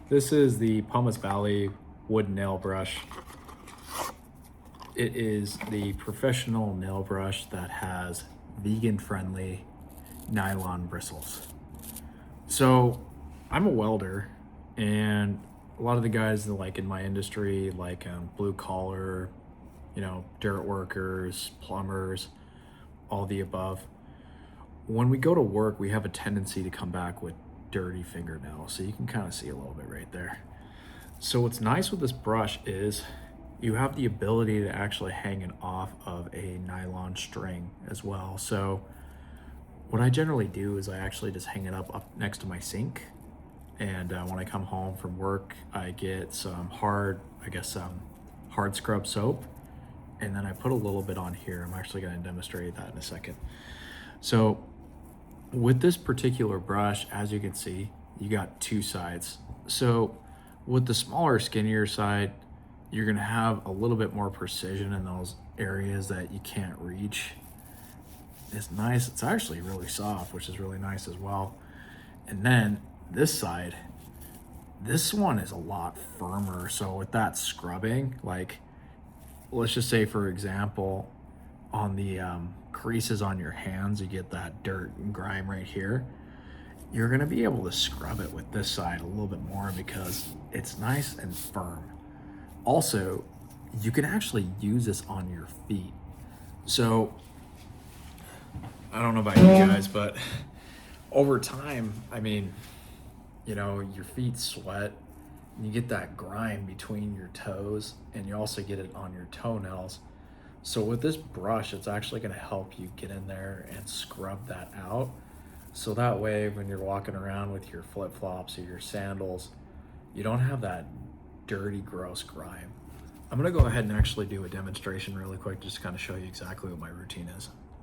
This is the Pumice Valley wood nail brush. It is the professional nail brush that has vegan-friendly nylon bristles. So I'm a welder, and a lot of the guys that like in my industry, like blue collar, dirt workers, plumbers, all the above. When we go to work, we have a tendency to come back with dirty fingernails. So you can kind of see a little bit right there. So what's nice with this brush is you have the ability to actually hang it off of a nylon string as well. So what I generally do is I actually just hang it up next to my sink. And when I come home from work, I get some hard scrub soap. And then I put a little bit on here. I'm actually going to demonstrate that in a second. So with this particular brush, as you can see, you got two sides. So with the smaller, skinnier side, you're going to have a little bit more precision in those areas that you can't reach. It's nice. It's actually really soft, which is really nice as well. And then this side, this one is a lot firmer. So with that scrubbing, like let's just say, for example, on the creases on your hands, you get that dirt and grime right here. You're gonna be able to scrub it with this side a little bit more because it's nice and firm. Also, you can actually use this on your feet. So I don't know about you guys, but over time, I mean, your feet sweat and you get that grime between your toes, and you also get it on your toenails. So with this brush, it's actually going to help you get in there and scrub that out. So that way, when you're walking around with your flip-flops or your sandals, you don't have that dirty, gross grime. I'm going to go ahead and actually do a demonstration really quick, just to kind of show you exactly what my routine is.